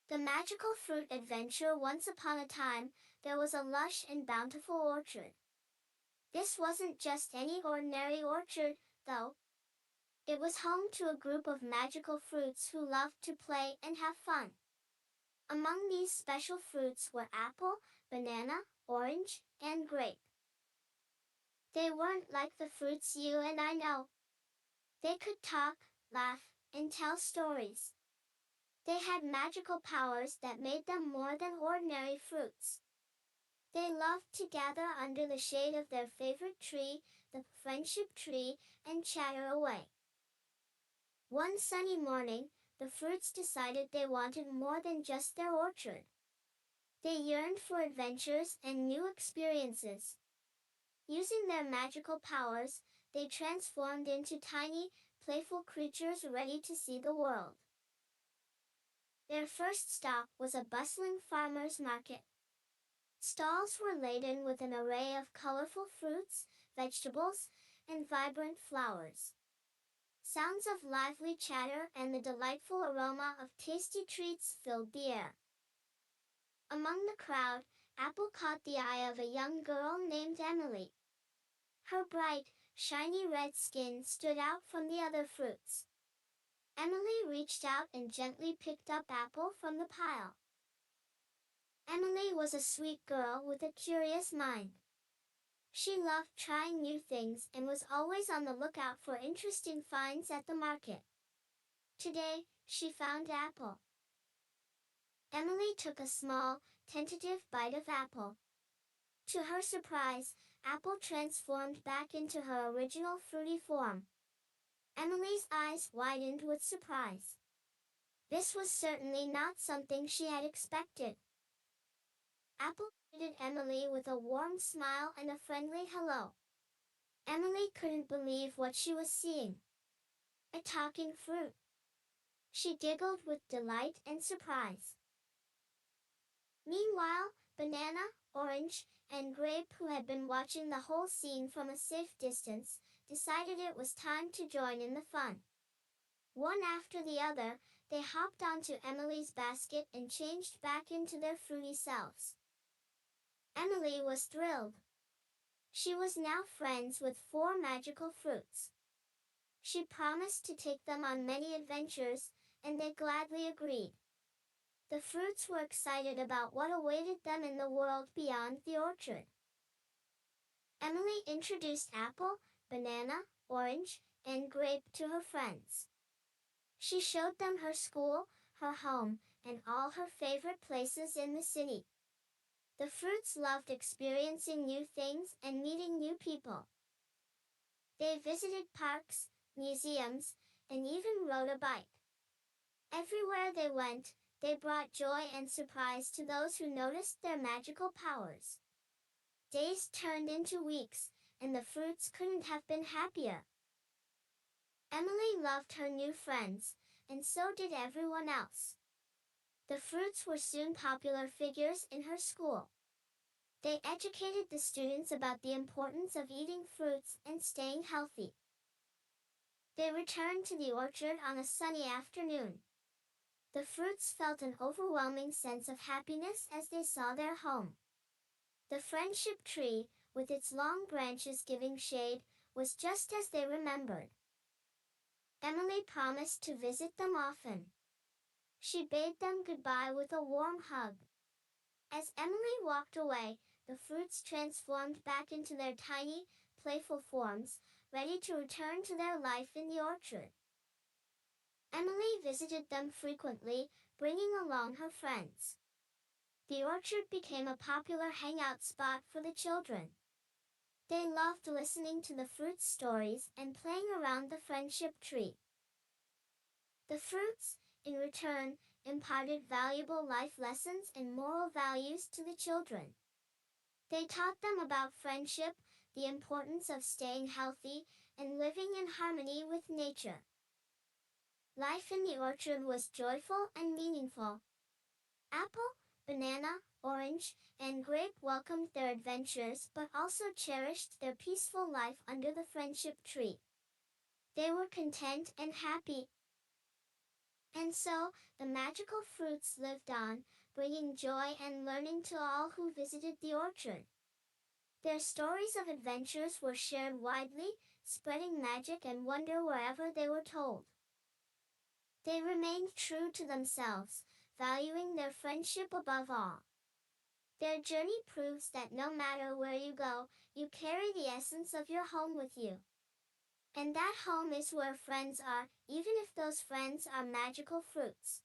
The magical fruit adventure. Once upon a time, there was a lush and bountiful orchard. This wasn't just any ordinary orchard, though. It was home to a group of magical fruits who loved to play and have fun. Among these special fruits were apple, banana, orange, and grape. They weren't like the fruits you and I know. They could talk, laugh, and tell stories. They had magical powers that made them more than ordinary fruits. They loved to gather under the shade of their favorite tree, the friendship tree, and chatter away. One sunny morning, the fruits decided they wanted more than just their orchard. They yearned for adventures and new experiences. Using their magical powers, they transformed into tiny, playful creatures ready to see the world. Their first stop was a bustling farmer's market. Stalls were laden with an array of colorful fruits, vegetables, and vibrant flowers. Sounds of lively chatter and the delightful aroma of tasty treats filled the air. Among the crowd, Apple caught the eye of a young girl named Emily. Her bright, shiny red skin stood out from the other fruits. Emily reached out and gently picked up Apple from the pile. Emily was a sweet girl with a curious mind. She loved trying new things and was always on the lookout for interesting finds at the market. Today, she found Apple. Emily took a small, tentative bite of Apple. To her surprise, Apple transformed back into her original fruity form. Emily's eyes widened with surprise. This was certainly not something she had expected. Apple greeted Emily with a warm smile and a friendly hello. Emily couldn't believe what she was seeing. A talking fruit. She giggled with delight and surprise. Meanwhile, Banana, Orange, and Grape, who had been watching the whole scene from a safe distance, decided it was time to join in the fun. One after the other, they hopped onto Emily's basket and changed back into their fruity selves. Emily was thrilled. She was now friends with 4 magical fruits. She promised to take them on many adventures, and they gladly agreed. The fruits were excited about what awaited them in the world beyond the orchard. Emily introduced Apple, Banana, Orange, and Grape to her friends. She showed them her school, her home, and all her favorite places in the city. The fruits loved experiencing new things and meeting new people. They visited parks, museums, and even rode a bike. Everywhere they went, they brought joy and surprise to those who noticed their magical powers. Days turned into weeks, and the fruits couldn't have been happier. Emily loved her new friends, and so did everyone else. The fruits were soon popular figures in her school. They educated the students about the importance of eating fruits and staying healthy. They returned to the orchard on a sunny afternoon. The fruits felt an overwhelming sense of happiness as they saw their home. The friendship tree, with its long branches giving shade, was just as they remembered. Emily promised to visit them often. She bade them goodbye with a warm hug. As Emily walked away, the fruits transformed back into their tiny, playful forms, ready to return to their life in the orchard. Emily visited them frequently, bringing along her friends. The orchard became a popular hangout spot for the children. They loved listening to the fruits' stories and playing around the friendship tree. The fruits, in return, imparted valuable life lessons and moral values to the children. They taught them about friendship, the importance of staying healthy, and living in harmony with nature. Life in the orchard was joyful and meaningful. Apple, Banana, Orange, and Grape welcomed their adventures but also cherished their peaceful life under the friendship tree. They were content and happy. And so, the magical fruits lived on, bringing joy and learning to all who visited the orchard. Their stories of adventures were shared widely, spreading magic and wonder wherever they were told. They remained true to themselves, valuing their friendship above all. Their journey proves that no matter where you go, you carry the essence of your home with you. And that home is where friends are, even if those friends are magical fruits.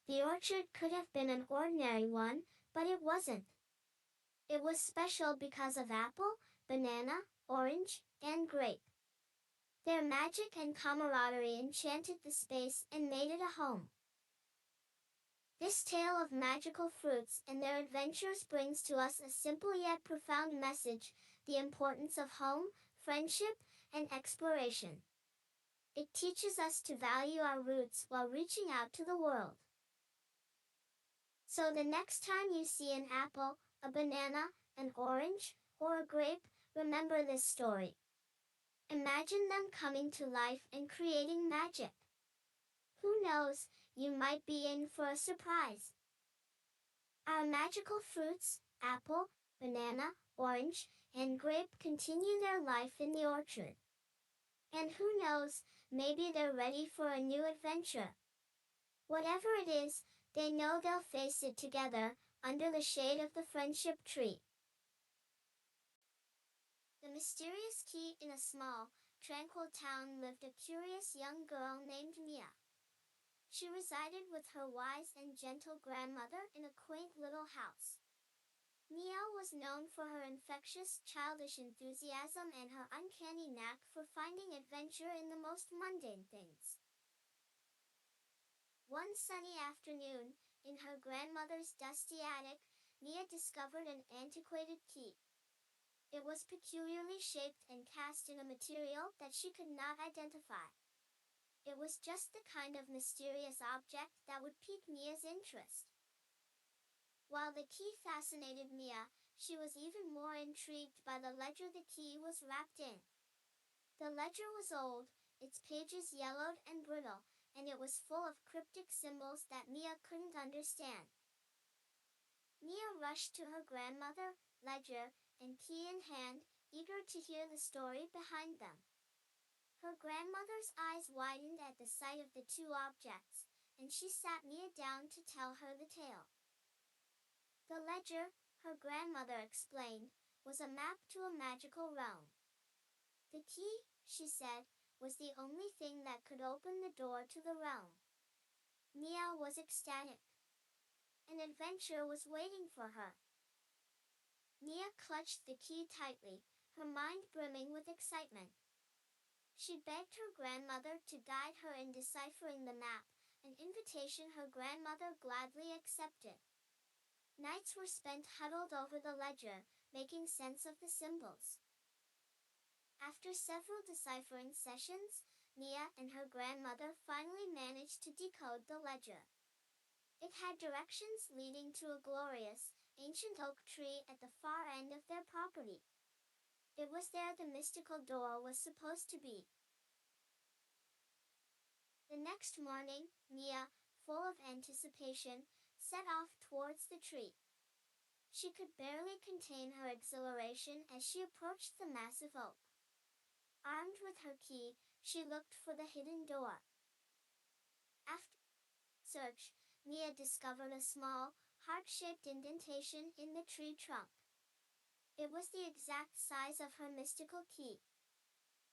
The orchard could have been an ordinary one, but it wasn't. It was special because of apple, banana, orange, and grape. Their magic and camaraderie enchanted the space and made it a home. This tale of magical fruits and their adventures brings to us a simple yet profound message: the importance of home, friendship, and exploration. It teaches us to value our roots while reaching out to the world. So the next time you see an apple, a banana, an orange, or a grape, remember this story. Imagine them coming to life and creating magic. Who knows, you might be in for a surprise. Our magical fruits, apple, banana, orange, and grape, continue their life in the orchard. And who knows, maybe they're ready for a new adventure. Whatever it is, they know they'll face it together, under the shade of the friendship tree. The mysterious key. In a small, tranquil town lived a curious young girl named Mia. She resided with her wise and gentle grandmother in a quaint little house. Mia was known for her infectious, childish enthusiasm and her uncanny knack for finding adventure in the most mundane things. One sunny afternoon, in her grandmother's dusty attic, Mia discovered an antiquated key. It was peculiarly shaped and cast in a material that she could not identify. It was just the kind of mysterious object that would pique Mia's interest. While the key fascinated Mia, she was even more intrigued by the ledger the key was wrapped in. The ledger was old, its pages yellowed and brittle, and it was full of cryptic symbols that Mia couldn't understand. Mia rushed to her grandmother, ledger, and key in hand, eager to hear the story behind them. Her grandmother's eyes widened at the sight of the two objects, and she sat Mia down to tell her the tale. The ledger, her grandmother explained, was a map to a magical realm. The key, she said, was the only thing that could open the door to the realm. Mia was ecstatic. An adventure was waiting for her. Mia clutched the key tightly, her mind brimming with excitement. She begged her grandmother to guide her in deciphering the map, an invitation her grandmother gladly accepted. Nights were spent huddled over the ledger, making sense of the symbols. After several deciphering sessions, Mia and her grandmother finally managed to decode the ledger. It had directions leading to a glorious, ancient oak tree at the far end of their property. It was there the mystical door was supposed to be. The next morning, Mia, full of anticipation, set off towards the tree. She could barely contain her exhilaration as she approached the massive oak. Armed with her key, she looked for the hidden door. After search, Mia discovered a small, heart-shaped indentation in the tree trunk. It was the exact size of her mystical key.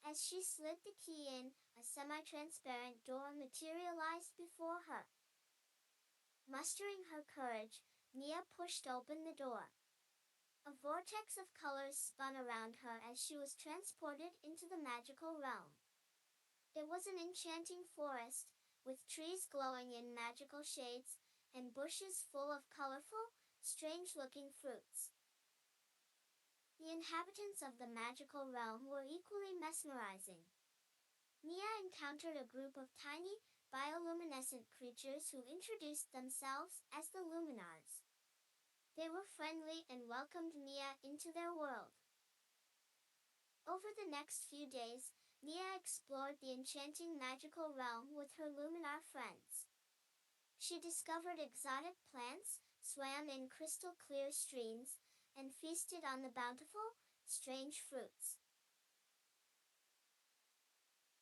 As she slid the key in, a semi-transparent door materialized before her. Mustering her courage, Mia pushed open the door. A vortex of colors spun around her as she was transported into the magical realm. It was an enchanting forest, with trees glowing in magical shades, and bushes full of colorful, strange-looking fruits. The inhabitants of the magical realm were equally mesmerizing. Mia encountered a group of tiny, bioluminescent creatures who introduced themselves as the Luminars. They were friendly and welcomed Mia into their world. Over the next few days, Mia explored the enchanting magical realm with her Luminar friends. She discovered exotic plants, swam in crystal-clear streams, and feasted on the bountiful, strange fruits.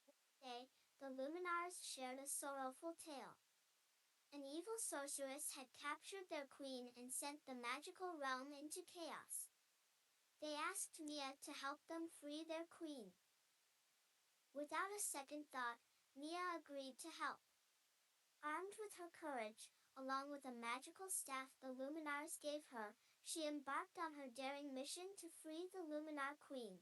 One day, the Luminars shared a sorrowful tale. An evil sorceress had captured their queen and sent the magical realm into chaos. They asked Mia to help them free their queen. Without a second thought, Mia agreed to help. Armed with her courage, along with a magical staff the Luminars gave her, she embarked on her daring mission to free the Luminar Queen.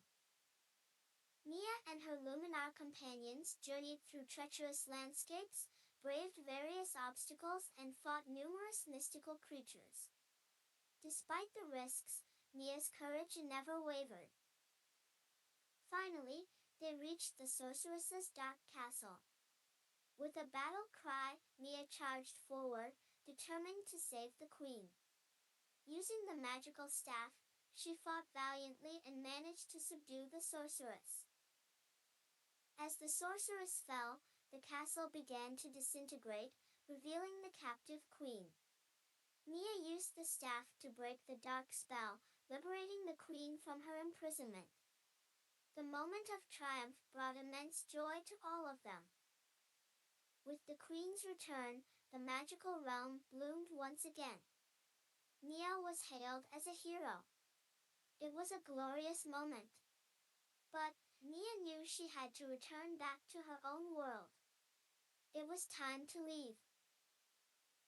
Mia and her Luminar companions journeyed through treacherous landscapes, braved various obstacles, and fought numerous mystical creatures. Despite the risks, Mia's courage never wavered. Finally, they reached the sorceress's dark castle. With a battle cry, Mia charged forward, determined to save the queen. Using the magical staff, she fought valiantly and managed to subdue the sorceress. As the sorceress fell, the castle began to disintegrate, revealing the captive queen. Mia used the staff to break the dark spell, liberating the queen from her imprisonment. The moment of triumph brought immense joy to all of them. With the queen's return, the magical realm bloomed once again. Mia was hailed as a hero. It was a glorious moment. But Mia knew she had to return back to her own world. It was time to leave.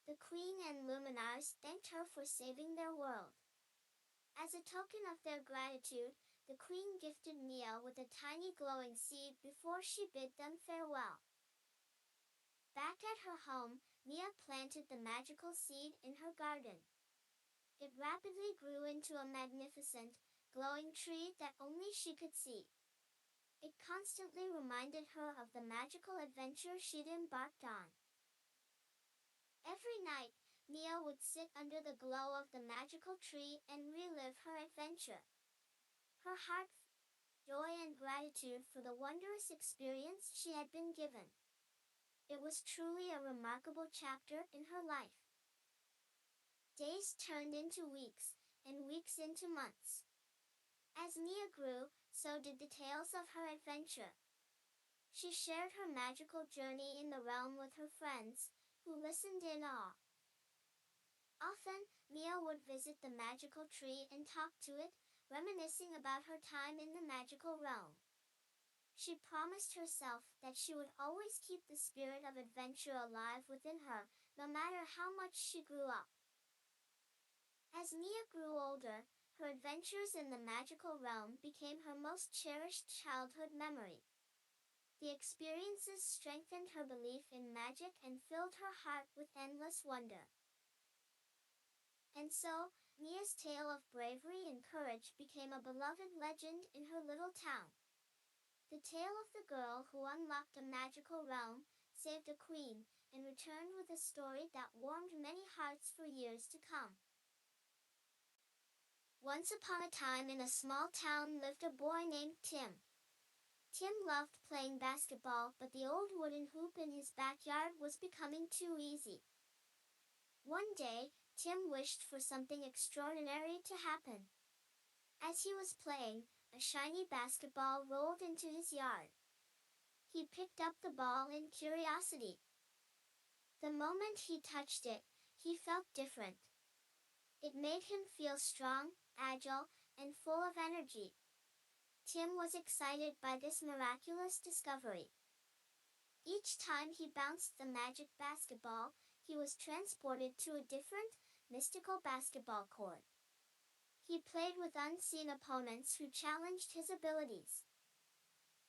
The queen and Luminars thanked her for saving their world. As a token of their gratitude, the queen gifted Mia with a tiny glowing seed before she bid them farewell. Back at her home, Mia planted the magical seed in her garden. It rapidly grew into a magnificent, glowing tree that only she could see. It constantly reminded her of the magical adventure she'd embarked on. Every night, Mia would sit under the glow of the magical tree and relive her adventure. Her heart filled with joy and gratitude for the wondrous experience she had been given. It was truly a remarkable chapter in her life. Days turned into weeks, and weeks into months. As Mia grew, so did the tales of her adventure. She shared her magical journey in the realm with her friends, who listened in awe. Often, Mia would visit the magical tree and talk to it, reminiscing about her time in the magical realm. She promised herself that she would always keep the spirit of adventure alive within her, no matter how much she grew up. As Mia grew older, her adventures in the magical realm became her most cherished childhood memory. The experiences strengthened her belief in magic and filled her heart with endless wonder. And so, Mia's tale of bravery and courage became a beloved legend in her little town. The tale of the girl who unlocked a magical realm, saved a queen, and returned with a story that warmed many hearts for years to come. Once upon a time in a small town lived a boy named Tim. Tim loved playing basketball, but the old wooden hoop in his backyard was becoming too easy. One day, Tim wished for something extraordinary to happen. As he was playing, a shiny basketball rolled into his yard. He picked up the ball in curiosity. The moment he touched it, he felt different. It made him feel strong, agile, and full of energy. Tim was excited by this miraculous discovery. Each time he bounced the magic basketball, he was transported to a different, mystical basketball court. He played with unseen opponents who challenged his abilities.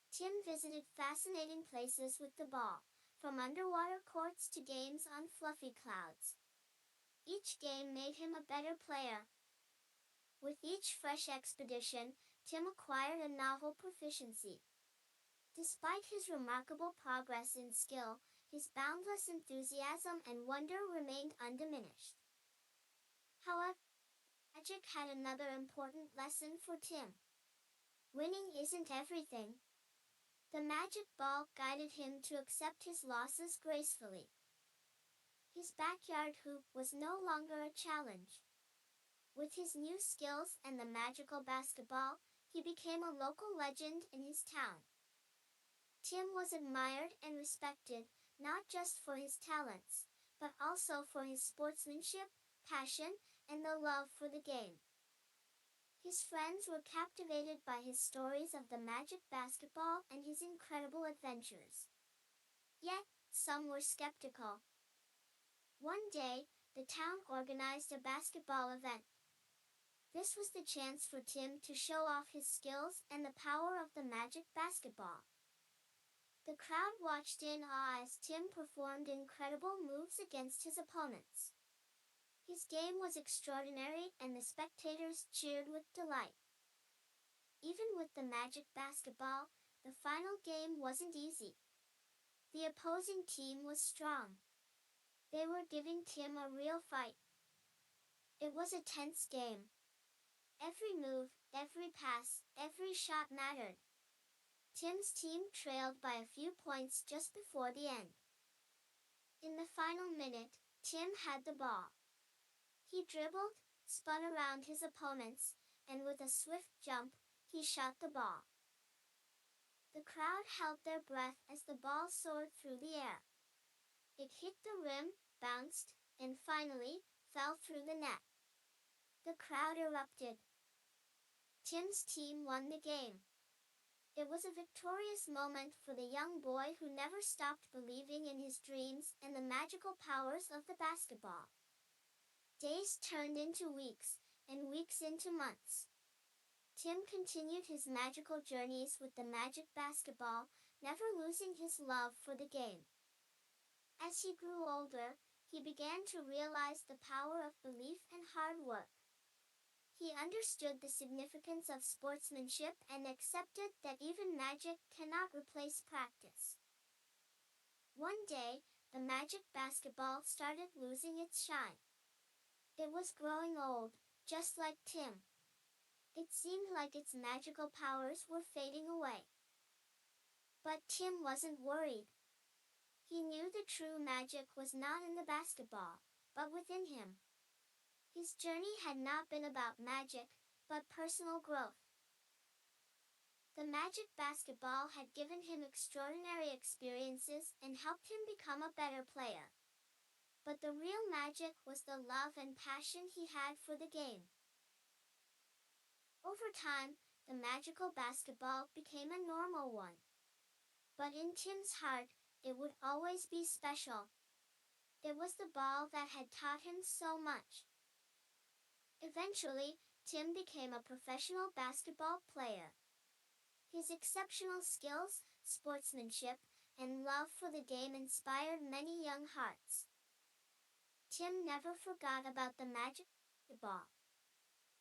Tim visited fascinating places with the ball, from underwater courts to games on fluffy clouds. Each game made him a better player. With each fresh expedition, Tim acquired a novel proficiency. Despite his remarkable progress in skill, his boundless enthusiasm and wonder remained undiminished. However, magic had another important lesson for Tim. Winning isn't everything. The magic ball guided him to accept his losses gracefully. His backyard hoop was no longer a challenge. With his new skills and the magical basketball, he became a local legend in his town. Tim was admired and respected, not just for his talents, but also for his sportsmanship, passion, and the love for the game. His friends were captivated by his stories of the magic basketball and his incredible adventures. Yet, some were skeptical. One day, the town organized a basketball event. This was the chance for Tim to show off his skills and the power of the magic basketball. The crowd watched in awe as Tim performed incredible moves against his opponents. His game was extraordinary and the spectators cheered with delight. Even with the magic basketball, the final game wasn't easy. The opposing team was strong. They were giving Tim a real fight. It was a tense game. Every move, every pass, every shot mattered. Tim's team trailed by a few points just before the end. In the final minute, Tim had the ball. He dribbled, spun around his opponents, and with a swift jump, he shot the ball. The crowd held their breath as the ball soared through the air. It hit the rim, bounced, and finally, fell through the net. The crowd erupted. Tim's team won the game. It was a victorious moment for the young boy who never stopped believing in his dreams and the magical powers of the basketball. Days turned into weeks, and weeks into months. Tim continued his magical journeys with the magic basketball, never losing his love for the game. As he grew older, he began to realize the power of belief and hard work. He understood the significance of sportsmanship and accepted that even magic cannot replace practice. One day, the magic basketball started losing its shine. It was growing old, just like Tim. It seemed like its magical powers were fading away. But Tim wasn't worried. He knew the true magic was not in the basketball, but within him. His journey had not been about magic, but personal growth. The magic basketball had given him extraordinary experiences and helped him become a better player. But the real magic was the love and passion he had for the game. Over time, the magical basketball became a normal one. But in Tim's heart, it would always be special. It was the ball that had taught him so much. Eventually, Tim became a professional basketball player. His exceptional skills, sportsmanship, and love for the game inspired many young hearts. Tim never forgot about the magic ball.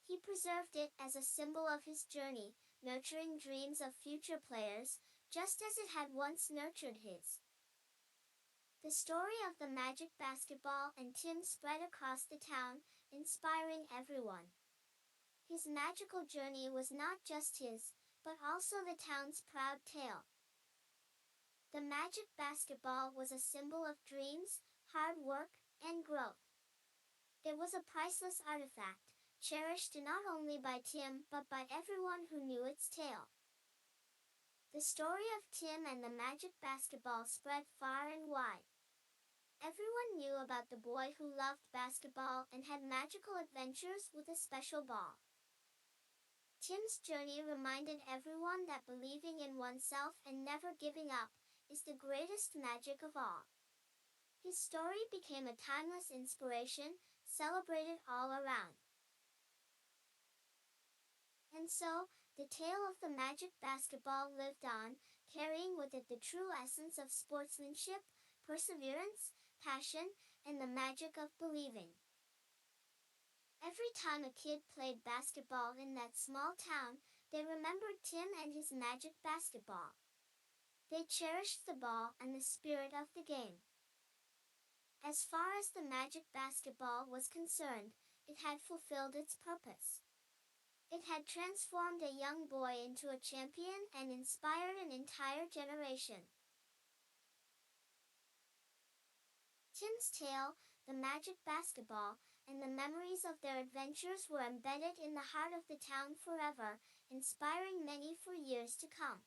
He preserved it as a symbol of his journey, nurturing dreams of future players, just as it had once nurtured his. The story of the magic basketball and Tim spread across the town, inspiring everyone. His magical journey was not just his, but also the town's proud tale. The magic basketball was a symbol of dreams, hard work, and growth. It was a priceless artifact, cherished not only by Tim but by everyone who knew its tale. The story of Tim and the magic basketball spread far and wide. Everyone knew about the boy who loved basketball and had magical adventures with a special ball. Tim's journey reminded everyone that believing in oneself and never giving up is the greatest magic of all. His story became a timeless inspiration, celebrated all around. And so, the tale of the magic basketball lived on, carrying with it the true essence of sportsmanship, perseverance, passion, and the magic of believing. Every time a kid played basketball in that small town, they remembered Tim and his magic basketball. They cherished the ball and the spirit of the game. As far as the magic basketball was concerned, it had fulfilled its purpose. It had transformed a young boy into a champion and inspired an entire generation. Tim's tale, the magic basketball, and the memories of their adventures were embedded in the heart of the town forever, inspiring many for years to come.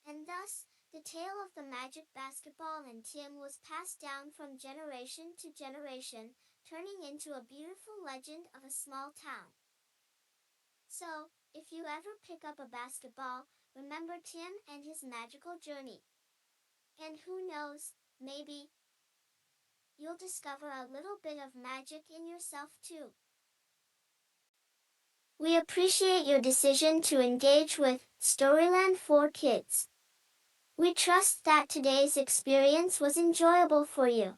And thus, the tale of the magic basketball and Tim was passed down from generation to generation, turning into a beautiful legend of a small town. So, if you ever pick up a basketball, remember Tim and his magical journey. And who knows, maybe you'll discover a little bit of magic in yourself too. We appreciate your decision to engage with Storyland for Kids. We trust that today's experience was enjoyable for you.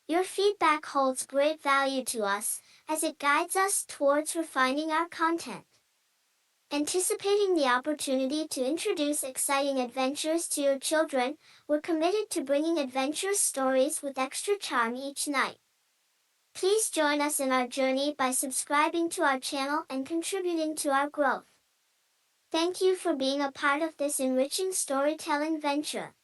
Your feedback holds great value to us, as it guides us towards refining our content. Anticipating the opportunity to introduce exciting adventures to your children, we're committed to bringing adventurous stories with extra charm each night. Please join us in our journey by subscribing to our channel and contributing to our growth. Thank you for being a part of this enriching storytelling venture.